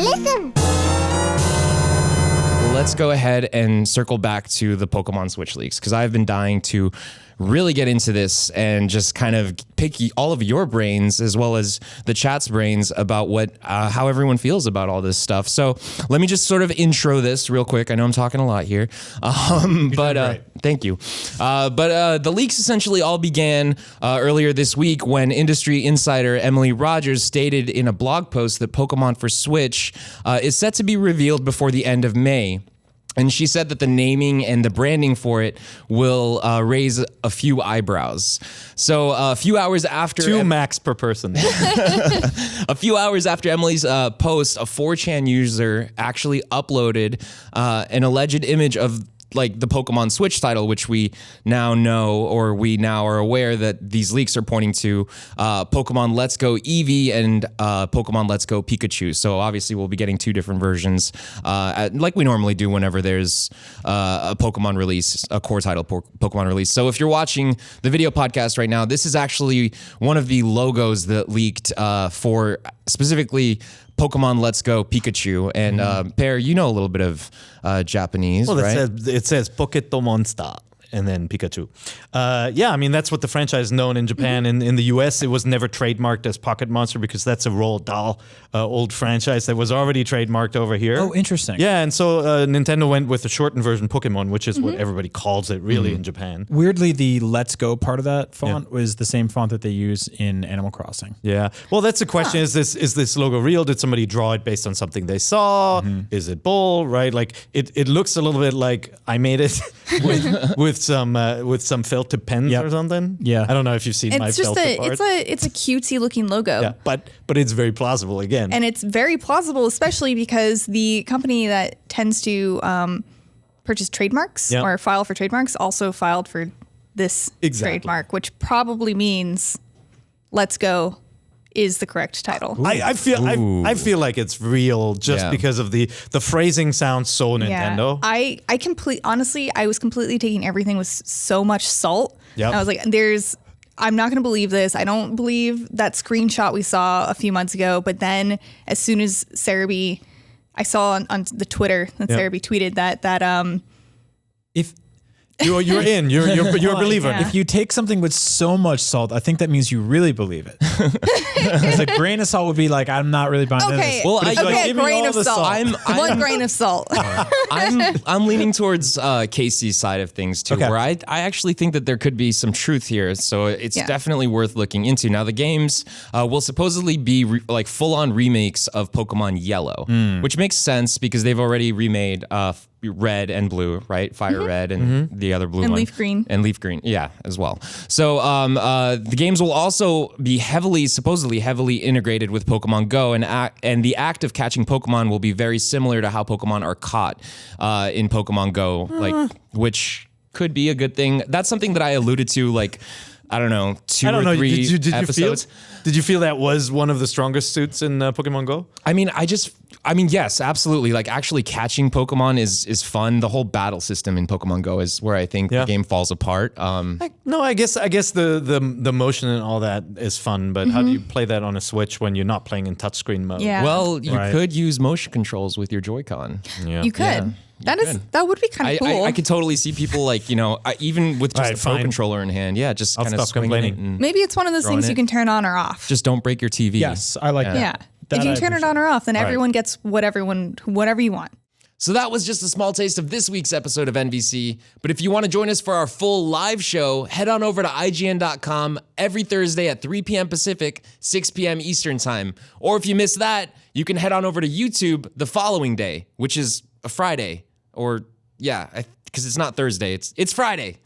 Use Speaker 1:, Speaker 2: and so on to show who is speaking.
Speaker 1: Listen.
Speaker 2: Let's go ahead and circle back to the Pokemon Switch leaks, because I've been dying to really get into this and just kind of pick all of your brains as well as the chat's brains about how everyone feels about all this stuff. So let me just sort of intro this real quick. I know I'm talking a lot here, but thank you. But the leaks essentially all began earlier this week when industry insider Emily Rogers stated in a blog post that Pokemon for Switch is set to be revealed before the end of May. And she said that the naming and the branding for it will raise a few eyebrows. So a few hours after...
Speaker 3: 2 max per person.
Speaker 2: A few hours after Emily's post, a 4chan user actually uploaded an alleged image of like the Pokemon Switch title, which we now know, or we now are aware that these leaks are pointing to Pokemon Let's Go Eevee and Pokemon Let's Go Pikachu. So obviously we'll be getting 2 different versions, like we normally do whenever there's a Pokemon release, a core title Pokemon release. So if you're watching the video podcast right now, this is actually one of the logos that leaked for specifically Pokemon Let's Go Pikachu. And Per, you know a little bit of Japanese, right?
Speaker 3: It says Pocket Monster and then Pikachu. Yeah, I mean, that's what the franchise is known in Japan. In the US, it was never trademarked as Pocket Monster because that's a Roald Dahl old franchise that was already trademarked over here.
Speaker 4: Oh, interesting.
Speaker 3: Yeah, and so Nintendo went with the shortened version Pokemon, which is what everybody calls it really in Japan.
Speaker 4: Weirdly, the Let's Go part of that font was the same font that they use in Animal Crossing.
Speaker 3: Yeah. Well, that's the question. Is this logo real? Did somebody draw it based on something they saw? Is it bull, right? Like it looks a little bit like I made it with some felt tip pens or something.
Speaker 4: Yeah.
Speaker 3: I don't know if you've seen my felt tip art.
Speaker 1: It's a cutesy looking logo.
Speaker 3: Yeah, but it's very plausible again.
Speaker 1: And it's very plausible, especially because the company that tends to purchase trademarks or file for trademarks also filed for this trademark, which probably means Let's Go is the correct title.
Speaker 3: I feel like it's real just because of the phrasing sounds so Nintendo.
Speaker 1: Honestly, I was completely taking everything with so much salt.
Speaker 3: Yep.
Speaker 1: I was like, I'm not going to believe this. I don't believe that screenshot we saw a few months ago. But then as soon as Cerebi, I saw on the Twitter that Cerebi tweeted that
Speaker 4: If
Speaker 3: you're in, you're a believer.
Speaker 4: If you take something with so much salt, I think that means you really believe it. Because a grain of salt would be like, I'm not really buying this.
Speaker 2: Well,
Speaker 1: a grain of salt. One grain of salt.
Speaker 2: I'm leaning towards Casey's side of things too, where I actually think that there could be some truth here. So it's definitely worth looking into. Now the games will supposedly be like full-on remakes of Pokemon Yellow, which makes sense because they've already remade Red and Blue, right? Fire Red and the other blue
Speaker 1: and
Speaker 2: one.
Speaker 1: Leaf Green.
Speaker 2: And Leaf Green, yeah, as well. So the games will also be supposedly heavily integrated with Pokemon Go, and the act of catching Pokemon will be very similar to how Pokemon are caught in Pokemon Go, which could be a good thing. That's something that I alluded to, like, I don't know, 2 or 3 episodes.
Speaker 3: Did you feel that was one of the strongest suits in Pokemon Go?
Speaker 2: I mean, yes, absolutely. Like actually catching Pokemon is fun. The whole battle system in Pokemon Go is where I think the game falls apart.
Speaker 3: I guess the motion and all that is fun, but how do you play that on a Switch when you're not playing in touchscreen mode?
Speaker 1: Yeah.
Speaker 2: Well, you could use motion controls with your Joy-Con.
Speaker 3: Yeah.
Speaker 1: You could.
Speaker 2: Yeah.
Speaker 1: That would be kind of cool.
Speaker 2: I could totally see people like, even with just a Pro controller in hand, just kind of swinging it.
Speaker 1: Maybe it's one of those things you can turn on or off.
Speaker 2: Just don't break your TV.
Speaker 4: Yes, I like that.
Speaker 1: Yeah. If you turn it on or off, then everyone gets whatever you want.
Speaker 2: So that was just a small taste of this week's episode of NVC. But if you want to join us for our full live show, head on over to IGN.com every Thursday at 3 p.m. Pacific, 6 p.m. Eastern Time. Or if you miss that, you can head on over to YouTube the following day, which is a Friday. Or, because it's not Thursday, it's Friday.